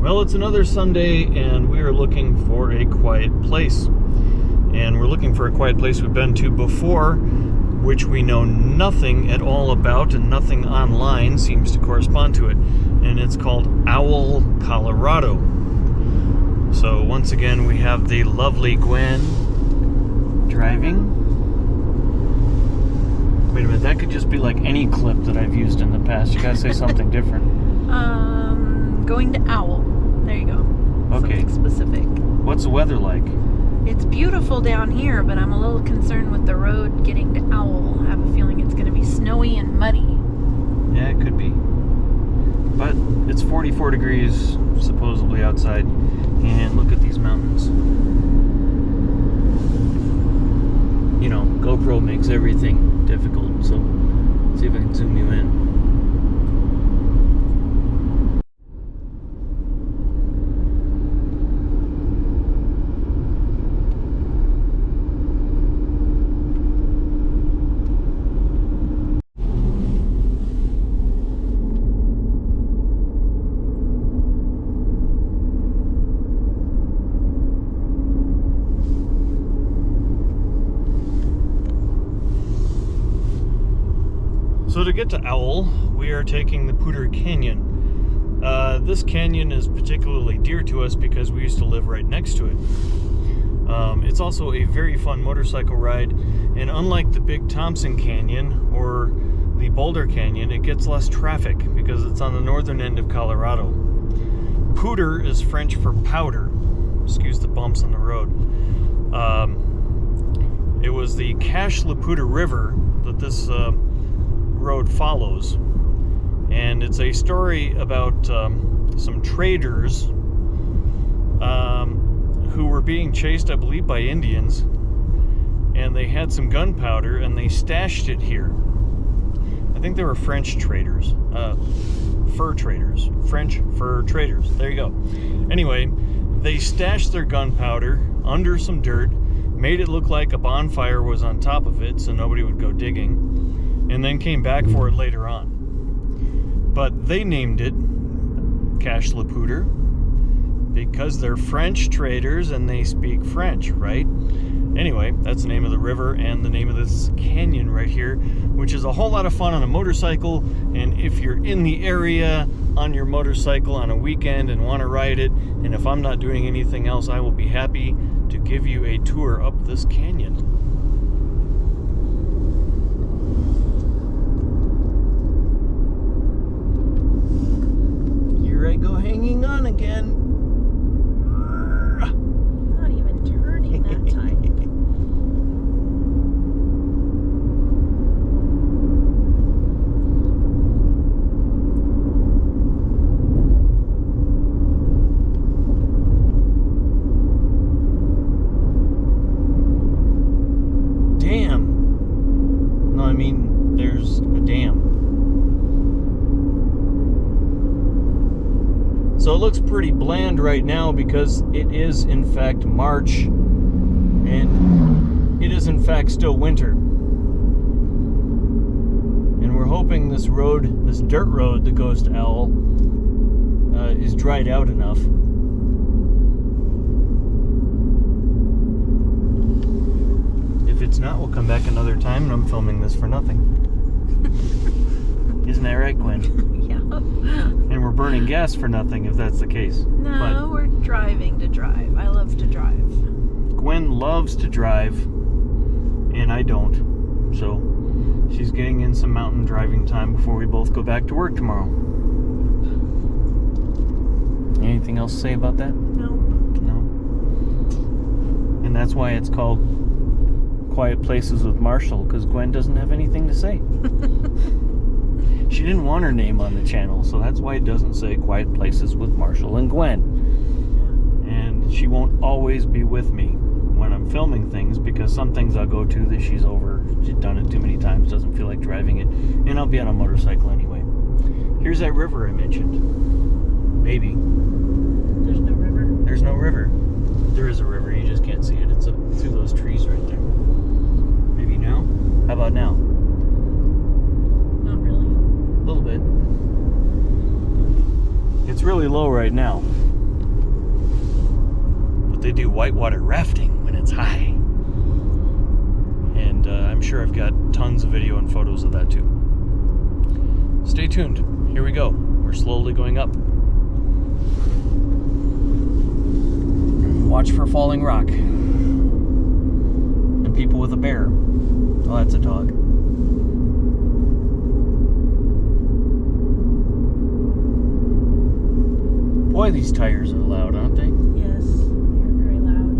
Well, it's another Sunday, and we are looking for a quiet place. And we're looking for a quiet place we've been to before, which we know nothing at all about, and nothing online seems to correspond to it. And it's called Owl, Colorado. So once again, we have the lovely Gwen driving. Wait a minute, that could just be like any clip that I've used in the past. You gotta say something different. Going to Owl. There you go. Okay. Something specific. What's the weather like? It's beautiful down here, but I'm a little concerned with the road getting to Owl. I have a feeling it's going to be snowy and muddy. Yeah, it could be. But it's 44 degrees supposedly outside. And look at these mountains. You know, GoPro makes everything difficult, so let's see if I can zoom you in. So to get to Owl, we are taking the Poudre Canyon. This canyon is particularly dear to us because we used to live right next to it. It's also a very fun motorcycle ride, and unlike the Big Thompson Canyon or the Boulder Canyon, it gets less traffic because it's on the northern end of Colorado. Poudre is French for powder. Excuse the bumps on the road. It was the Cache-la-Poudre River that this road follows, and it's a story about some traders who were being chased, I believe, by Indians, and they had some gunpowder and they stashed it here. I think they were French traders, fur traders, French fur traders. There you go. Anyway, they stashed their gunpowder under some dirt, made it look like a bonfire was on top of it so nobody would go digging, and then came back for it later on. But they named it Cache-la-Poudre because they're French traders and they speak French, right? Anyway, that's the name of the river and the name of this canyon right here, which is a whole lot of fun on a motorcycle. And if you're in the area on your motorcycle on a weekend and want to ride it, and if I'm not doing anything else, I will be happy to give you a tour up this canyon. Go hanging on again. Not even turning that time. Dam. No, I mean, there's a dam. So it looks pretty bland right now because it is in fact March, and it is in fact still winter. And we're hoping this road, this dirt road that goes to Owl, is dried out enough. If it's not, we'll come back another time, and I'm filming this for nothing. Isn't that right, Gwen? Yeah. And we're burning gas for nothing if that's the case. No, but we're driving to drive. I love to drive. Gwen loves to drive, and I don't. So she's getting in some mountain driving time before we both go back to work tomorrow. Anything else to say about that? No. No. And that's why it's called Quiet Places with Marshall, because Gwen doesn't have anything to say. She didn't want her name on the channel, so that's why it doesn't say Quiet Places with Marshall and Gwen. And she won't always be with me when I'm filming things, because some things I'll go to that she's done it too many times, doesn't feel like driving it, and I'll be on a motorcycle anyway. Here's that river I mentioned. Maybe. There's no river. There's no river. There is a river, you just can't see it. It's up through those trees right there. Maybe now? How about now? Not really. A little bit. It's really low right now. do whitewater rafting when it's high. And I'm sure I've got tons of video and photos of that too. Stay tuned. Here we go. We're slowly going up. Watch for falling rock. And people with a bear. Oh, that's a dog. Boy, these tires are loud, aren't they? Yes, they're very loud.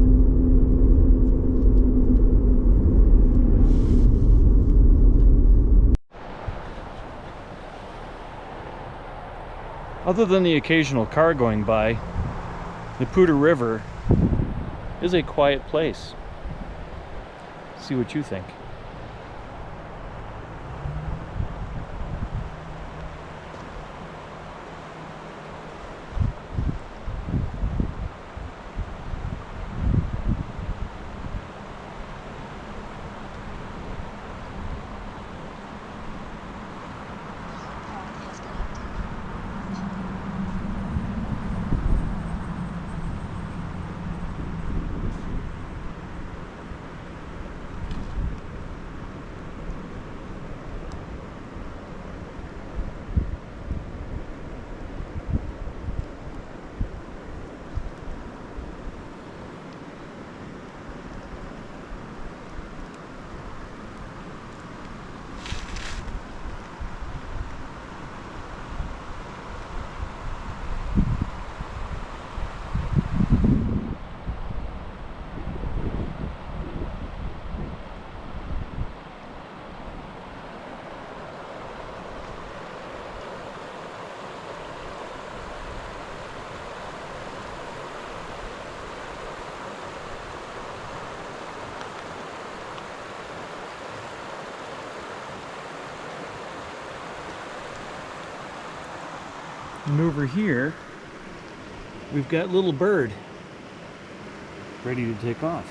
Other than the occasional car going by, the Poudre River is a quiet place. See what you think. And over here, we've got Little Bird ready to take off.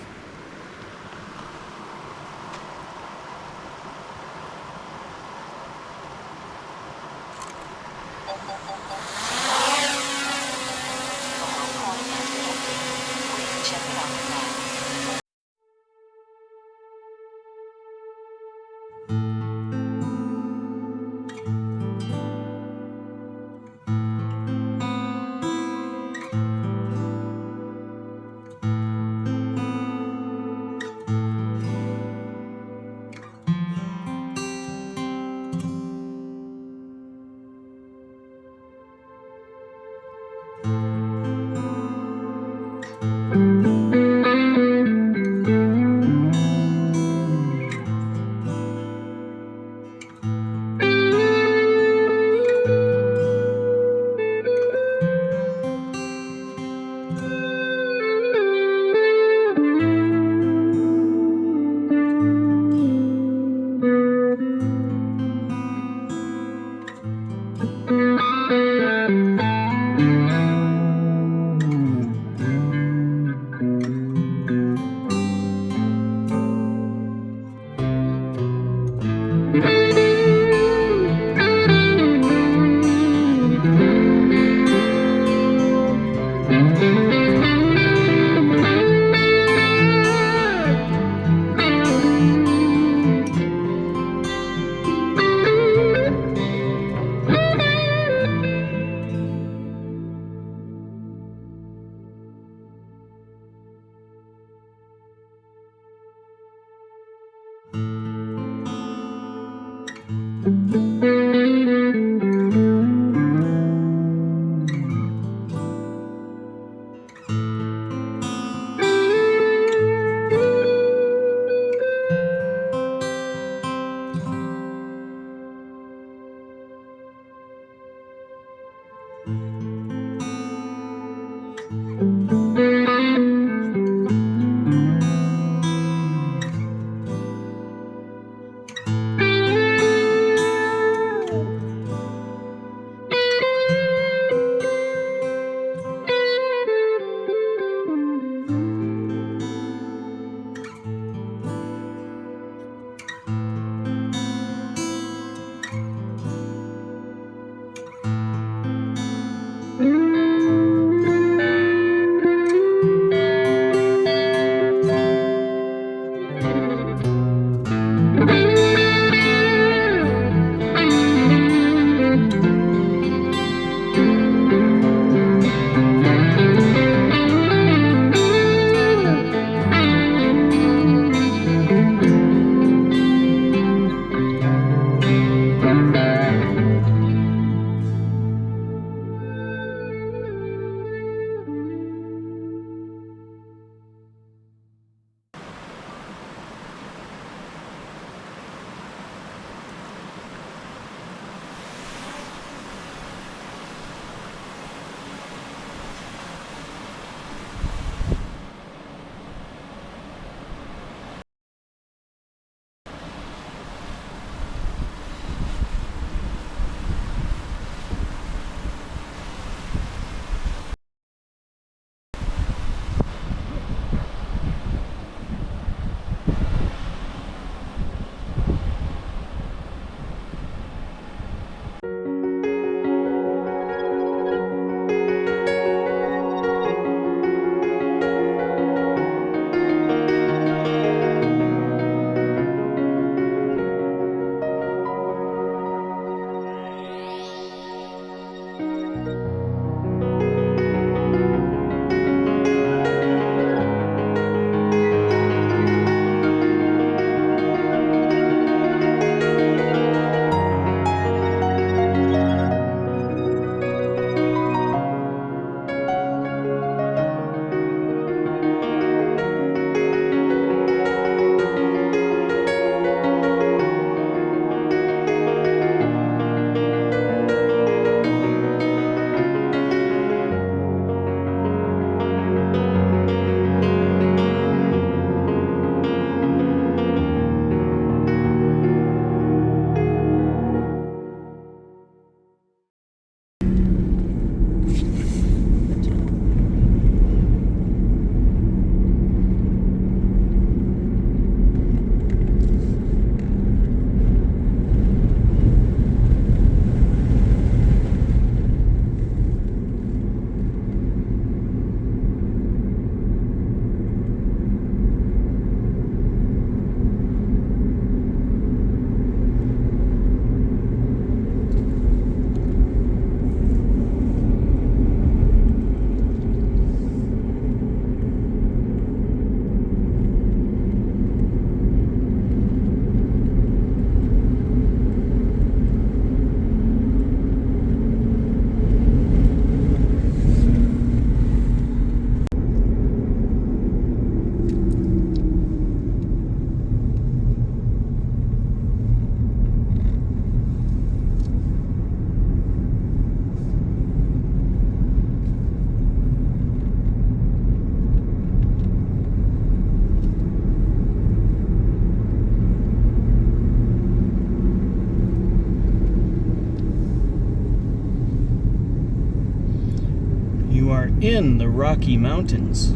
in the Rocky Mountains.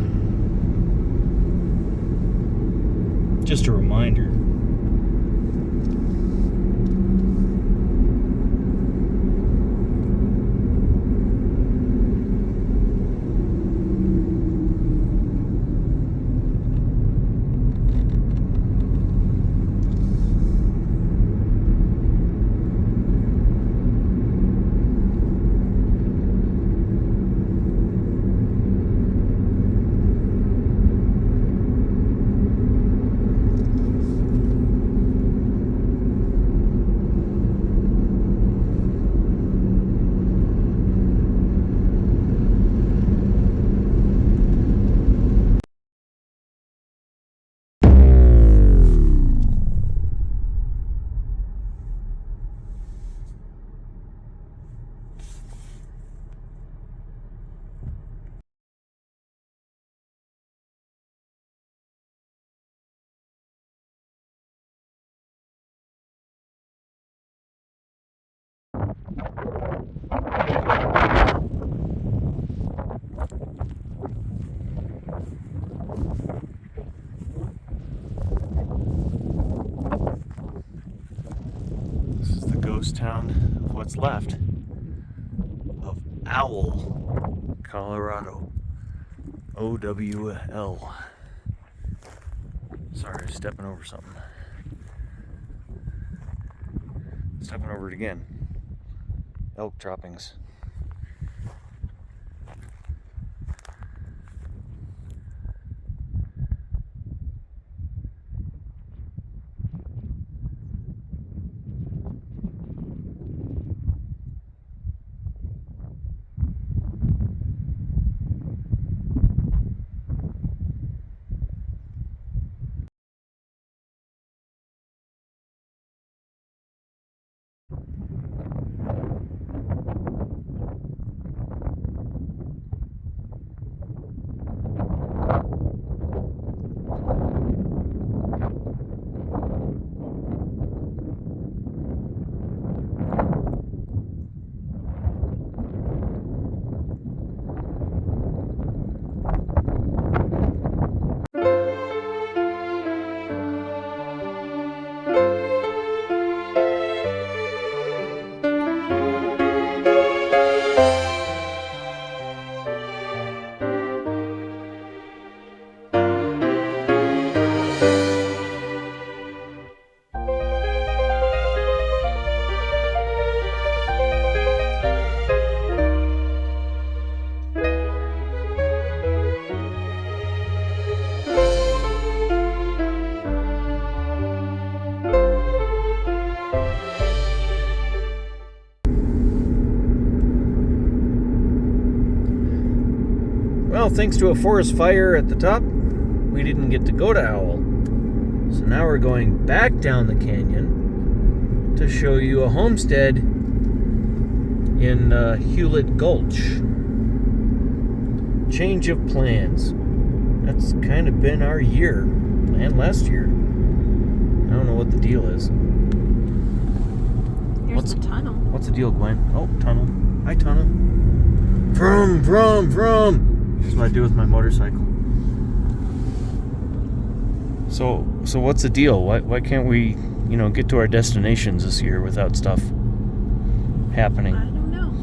Just a reminder. This is the ghost town of what's left of Owl, Colorado. OWL. Sorry, I was stepping over something. Stepping over it again. Elk droppings. Well, thanks to a forest fire at the top, we didn't get to go to Owl. So now we're going back down the canyon to show you a homestead in Hewlett Gulch. Change of plans. That's kind of been our year, and last year. I don't know what the deal is. Here's the tunnel. What's the deal, Gwen? Oh, tunnel. Hi, tunnel. Vroom, vroom, vroom. That's what I do with my motorcycle. So what's the deal? Why can't we, get to our destinations this year without stuff happening? I don't know.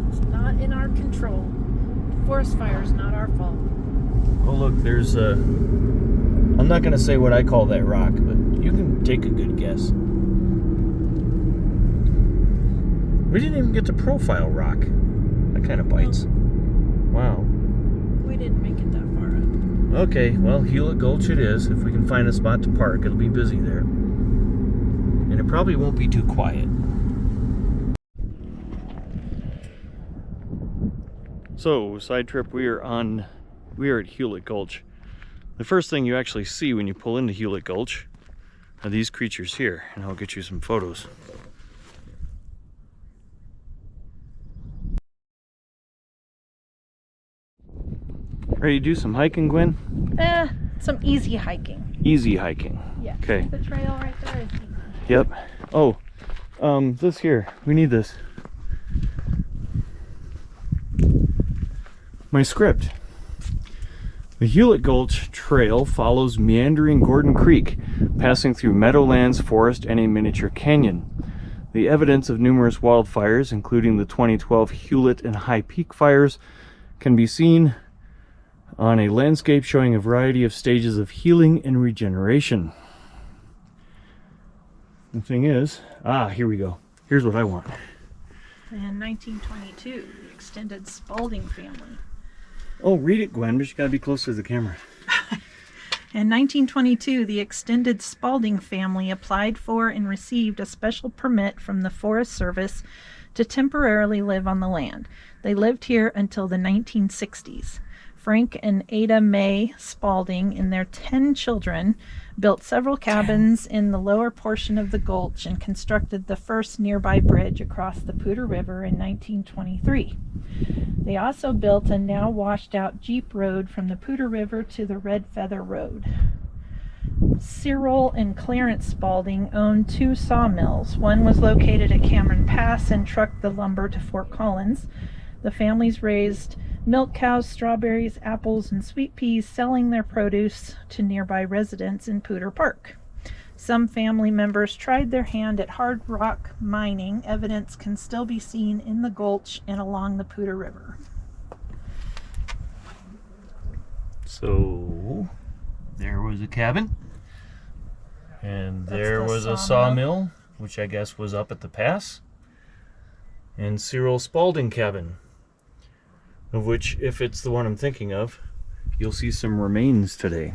It's not in our control. Forest fire is not our fault. Oh, look, there's a... I'm not going to say what I call that rock, but you can take a good guess. We didn't even get to profile rock. That kind of bites. Wow. We didn't make it that far up. Okay, well, Hewlett Gulch it is. If we can find a spot to park, it'll be busy there. And it probably won't be too quiet. So, side trip, we are at Hewlett Gulch. The first thing you actually see when you pull into Hewlett Gulch are these creatures here, and I'll get you some photos. Ready to do some hiking, Gwen? Some easy hiking. Easy hiking. Yeah. Okay. The trail right there is easy. Yep. Oh, this here. We need this. my script. The Hewlett Gulch Trail follows meandering Gordon Creek, passing through meadowlands, forest, and a miniature canyon. The evidence of numerous wildfires, including the 2012 Hewlett and High Peak fires, can be seen on a landscape showing a variety of stages of healing and regeneration. The thing is, here we go. Here's what I want. In 1922, the extended Spalding family. Oh, read it, Gwen, but you gotta be closer to the camera. In 1922, the extended Spalding family applied for and received a special permit from the Forest Service to temporarily live on the land. They lived here until the 1960s. Frank and Ada Mae Spalding and their 10 children built several cabins in the lower portion of the gulch and constructed the first nearby bridge across the Poudre River in 1923. They also built a now washed out jeep road from the Poudre River to the Red Feather Road. Cyril and Clarence Spalding owned 2 sawmills. One was located at Cameron Pass and trucked the lumber to Fort Collins. The families raised milk cows, strawberries, apples, and sweet peas, selling their produce to nearby residents in Poudre Park. Some family members tried their hand at hard rock mining. Evidence can still be seen in the gulch and along the Poudre River. So, there was a cabin. And there That's the was a sawmill. sawmill, which I guess was up at the pass. And Cyril Spalding cabin, of which, if it's the one I'm thinking of, you'll see some remains today.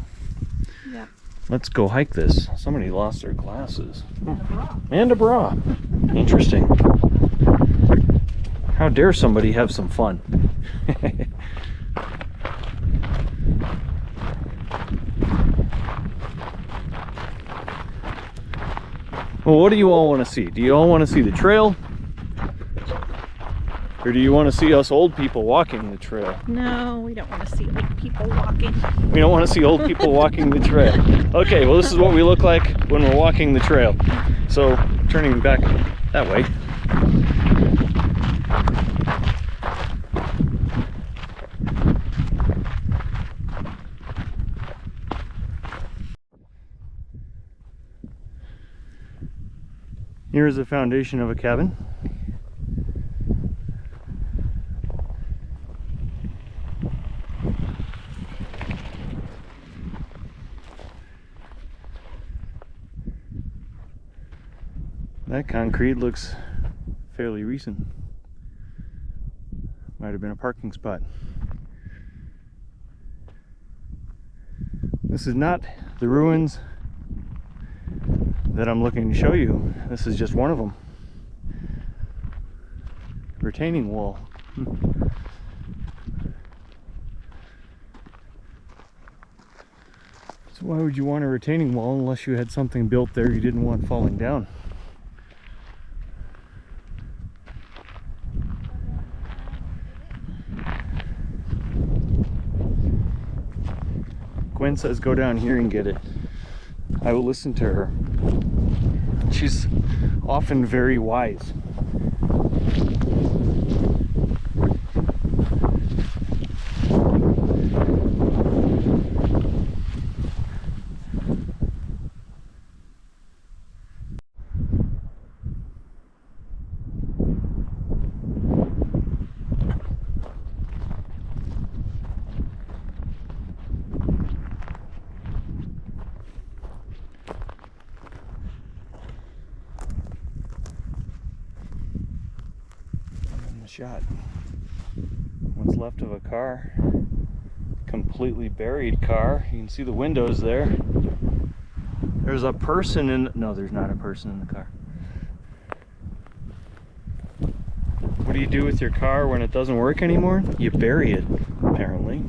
Yeah. Let's go hike this. Somebody lost their glasses. And a bra. Interesting. How dare somebody have some fun? Well, what do you all want to see? Do you all want to see the trail? Or do you want to see us old people walking the trail? No, we don't want to see old people walking. We don't want to see old people walking the trail. Okay, well, this is what we look like when we're walking the trail. So, turning back that way. Here's the foundation of a cabin. That concrete looks fairly recent. Might have been a parking spot. This is not the ruins that I'm looking to show you. This is just one of them. Retaining wall. So why would you want a retaining wall unless you had something built there you didn't want falling down? Gwen says go down here and get it. I will listen to her. She's often very wise. Shot. What's left of a car. Completely buried car. You can see the windows there. There's a person in... No, there's not a person in the car. What do you do with your car when it doesn't work anymore? You bury it, apparently.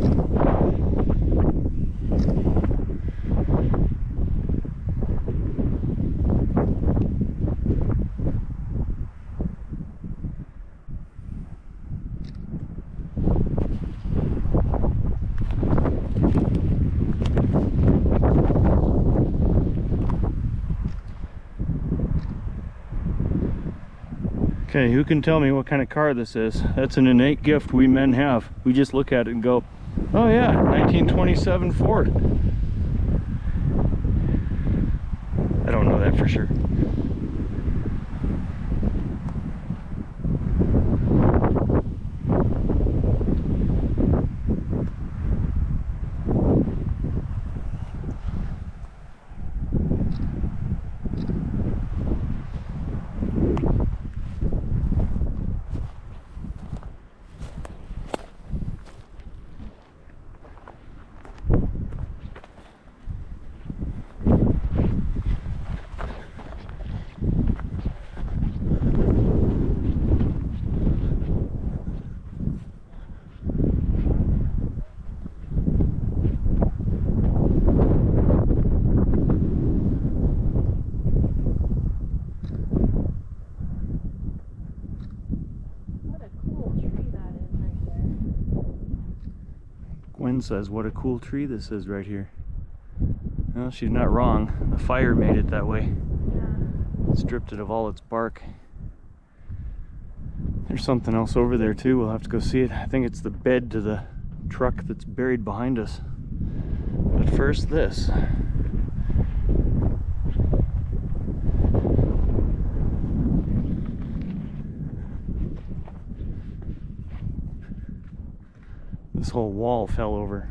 Okay, who can tell me what kind of car this is? That's an innate gift we men have. We just look at it and go, oh yeah, 1927 Ford. I don't know that for sure. Gwen says, what a cool tree this is right here. Well, she's not wrong. The fire made it that way. Yeah. Stripped it of all its bark. There's something else over there too. We'll have to go see it. I think it's the bed to the truck that's buried behind us. But first, this. This whole wall fell over.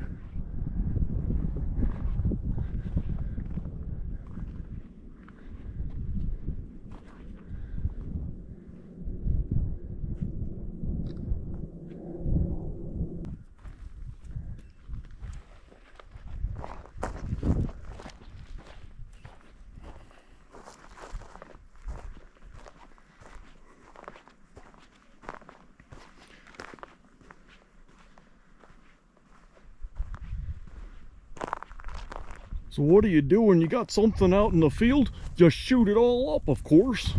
So what do you do when you got something out in the field? Just shoot it all up, of course.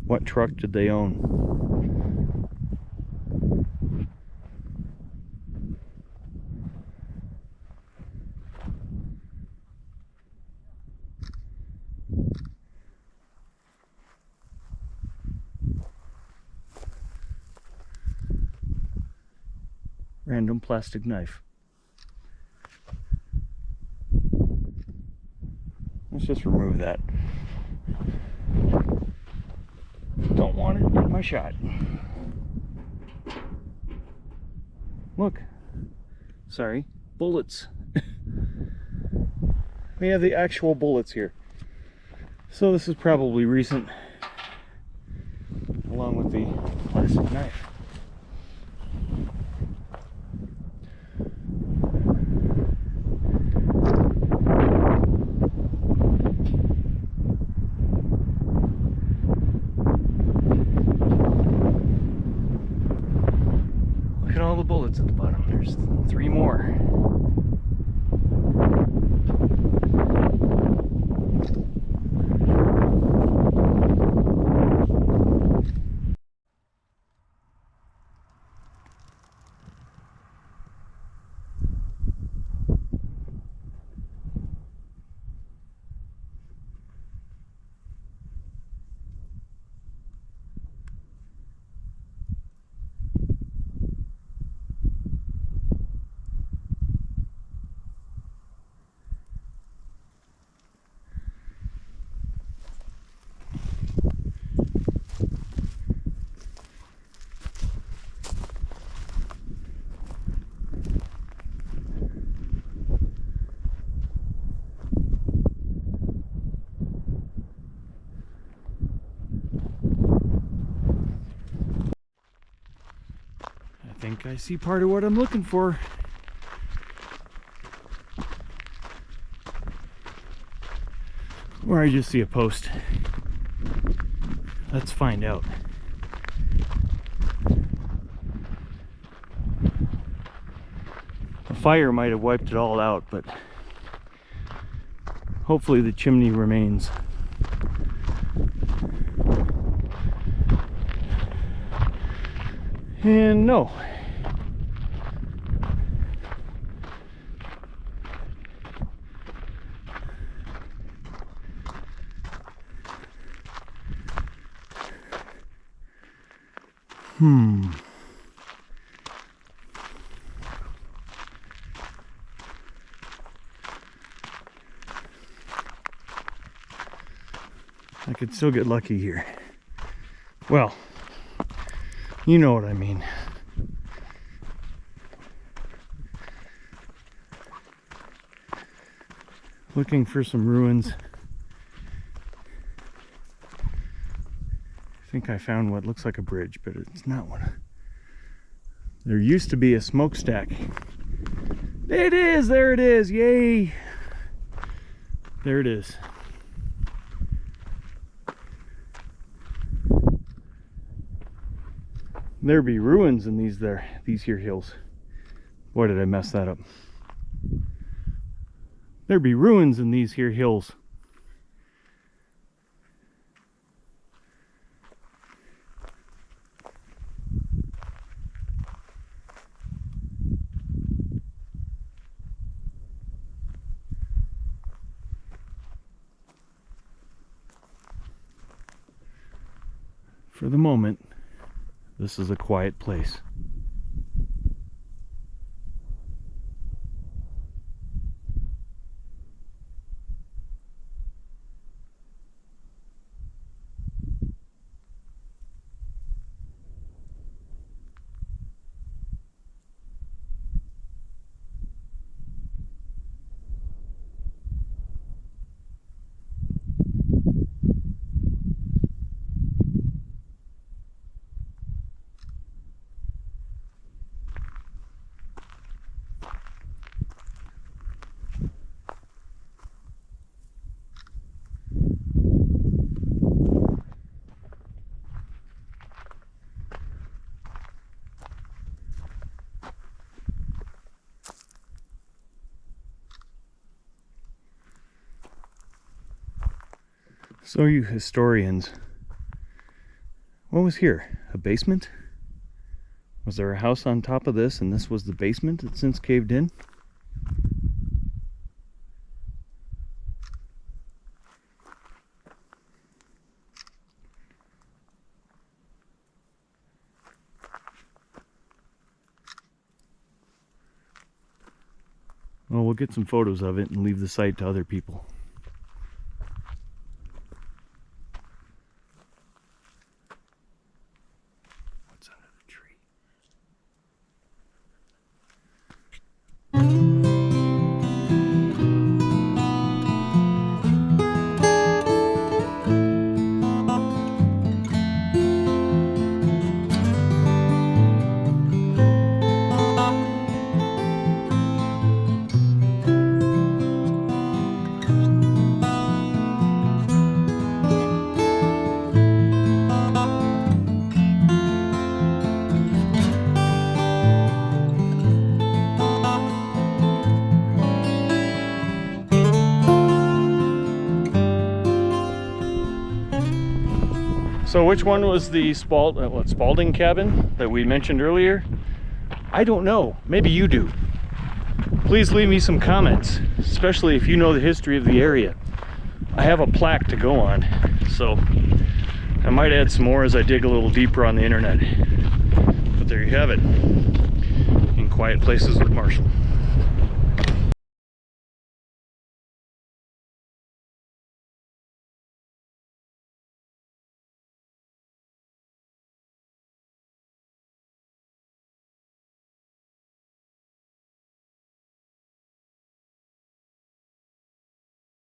What truck did they own? Random plastic knife. Let's just remove that. Don't want it in my shot. Look. Sorry. Bullets. We have the actual bullets here. So this is probably recent. Along with the plastic knife. Look at all the bullets at the bottom. There's 3 more. I think I see part of what I'm looking for. Or I just see a post. Let's find out. The fire might have wiped it all out, but hopefully the chimney remains. And no. I could still get lucky here. Well, you know what I mean. Looking for some ruins. I think I found what looks like a bridge, but it's not one. There used to be a smokestack. It is! There it is! Yay! There it is. There be ruins in these here hills. Boy, did I mess that up. There be ruins in these here hills. For the moment, this is a quiet place. So you historians, what was here? A basement? Was there a house on top of this and this was the basement that's since caved in? Well, we'll get some photos of it and leave the site to other people. So which one was the Spalding cabin that we mentioned earlier? I don't know. Maybe you do. Please leave me some comments, especially if you know the history of the area. I have a plaque to go on, so I might add some more as I dig a little deeper on the internet. But there you have it. In Quiet Places with Marshall.